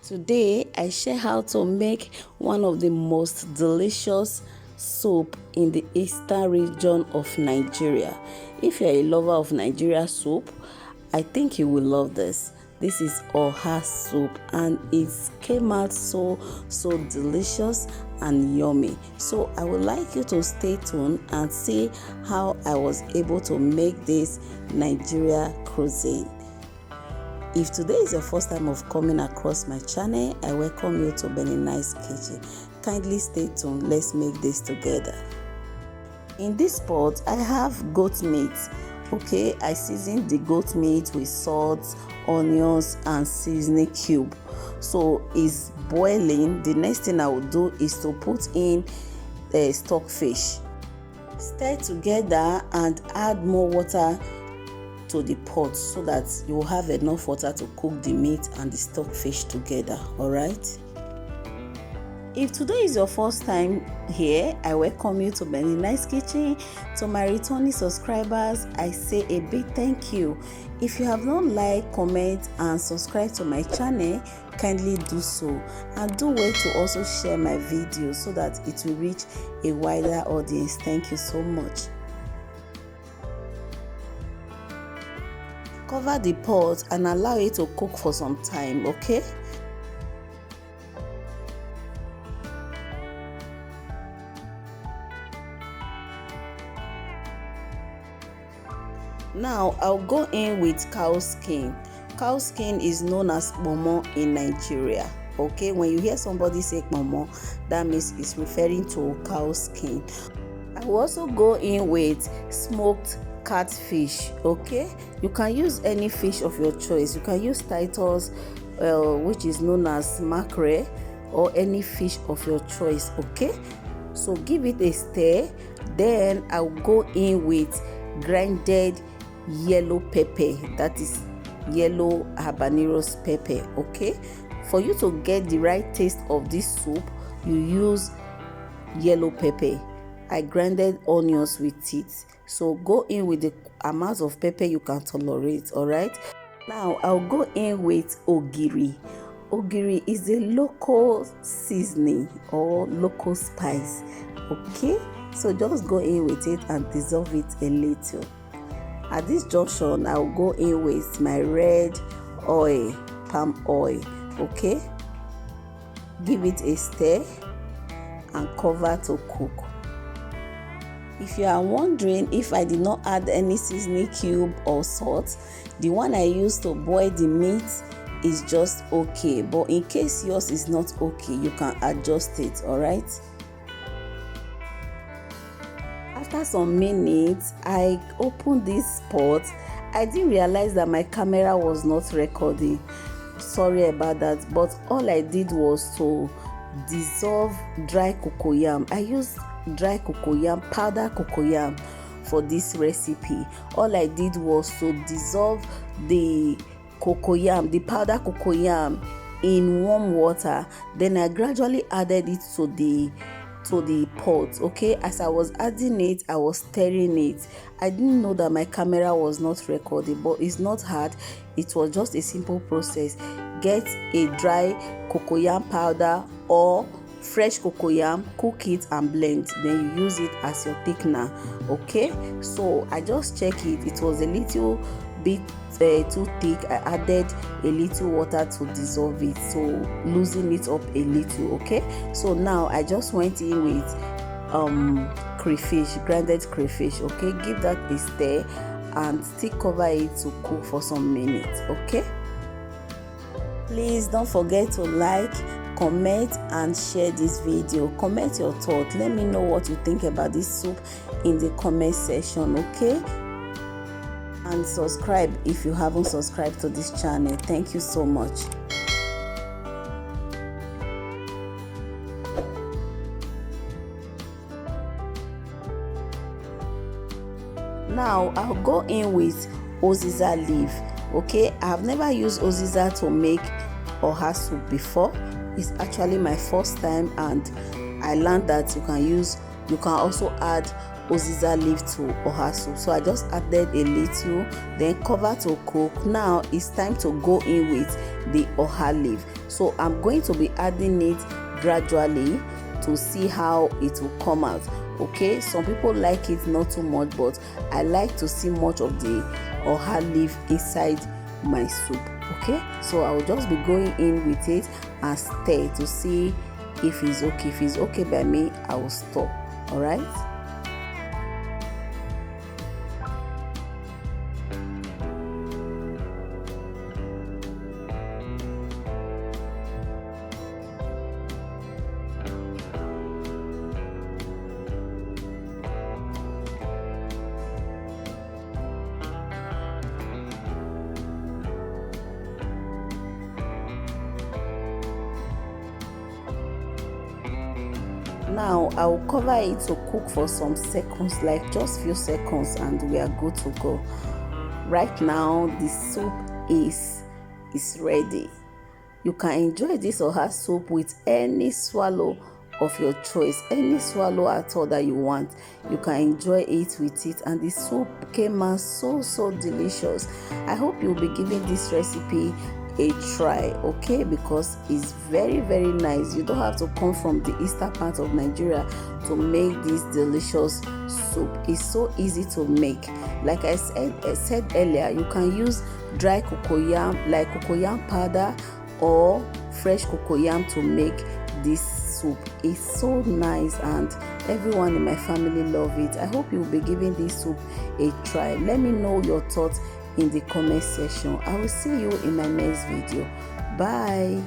Today I share how to make one of the most delicious soup in the eastern region of Nigeria. If you're a lover of Nigeria soup, I think you will love this. This is Oha soup and it came out so delicious and yummy. So I would like you to stay tuned and see how I was able to make this Nigeria cuisine. If today is your first time of coming across my channel, I welcome you to Benninice kitchen. Kindly stay tuned, let's make this together. In this pot, I have goat meat. Okay, I seasoned the goat meat with salt, onions and seasoning cube. So it's boiling. The next thing I will do is to put in the stockfish. Stir together and add more water to the pot so that you will have enough water to cook the meat and the stockfish together. All right. If today is your first time here, I welcome you to Benninice kitchen. To my returning subscribers, I say a big thank you. If you have not liked, comment and subscribe to my channel, kindly do so, and do wait to also share my video so that it will reach a wider audience. Thank you so much. Cover the pot and allow it to cook for some time, okay? Now I'll go in with cow skin. Cow skin is known as momo in Nigeria. Okay, when you hear somebody say momo, that means it's referring to cow skin. I will also go in with smoked catfish. Okay, you can use any fish of your choice. You can use Titus, which is known as mackerel, or any fish of your choice. Okay, so give it a stir. Then I'll go in with grinded yellow pepper, that is yellow habaneros pepper. Okay, for you to get the right taste of this soup, you use yellow pepper. I grinded onions with it, so go in with the amount of pepper you can tolerate. All right, now I'll go in with ogiri. Ogiri is a local seasoning or local spice. Okay, so just go in with it and dissolve it a little. At this junction, I'll go in with my red oil, palm oil. Okay, give it a stir and cover to cook. If you are wondering if I did not add any seasoning cube or salt, the one I used to boil the meat is just okay. But in case yours is not okay, you can adjust it. All right. After some minutes, I opened this pot. I didn't realize that my camera was not recording. Sorry about that. But all I did was to dissolve dry cocoyam. I used dry cocoyam, powder cocoyam for this recipe. All I did was to dissolve the cocoyam, the powder cocoyam, in warm water. Then I gradually added it to the pot. Okay, as I was adding it, I was stirring it. I didn't know that my camera was not recording, but it's not hard. It was just a simple process. Get a dry cocoyam powder or fresh cocoyam, cook it and blend, then you use it as your thickener. Okay, so I just check it. It was a little bit too thick. I added a little water to dissolve it, so loosen it up a little. Okay, so now I just went in with crayfish, grinded crayfish. Okay, give that a stir and still cover it to cook for some minutes. Okay, please don't forget to like, comment and share this video. Comment your thoughts. Let me know what you think about this soup in the comment section. Okay, and subscribe if you haven't subscribed to this channel. Thank you so much. Now I'll go in with Oziza leaf. Okay, I have never used Oziza to make Oha soup before. It's actually my first time, and I learned that you can also add Oziza leaf to Oha soup. So I just added a little, then cover to cook. Now it's time to go in with the Oha leaf. So I'm going to be adding it gradually to see how it will come out. Okay, some people like it not too much, but I like to see much of the oha leaf inside my soup. Okay, so I will just be going in with it and stir to see if it's okay. If it's okay by me, I will stop. All right. Now I will cover it to cook for some seconds, like just few seconds, and we are good to go. Right now the soup is ready. You can enjoy this oha soup with any swallow of your choice, any swallow at all that you want. You can enjoy it with it, and the soup came out so delicious. I hope you'll be giving this recipe a try, okay, because it's very nice. You don't have to come from the eastern part of Nigeria to make this delicious soup. It's so easy to make. Like I said earlier, you can use dry cocoyam, like cocoyam powder or fresh cocoyam, to make this soup. It's so nice and everyone in my family love it. I hope you'll be giving this soup a try. Let me know your thoughts in the comment section. I will see you in my next video. Bye.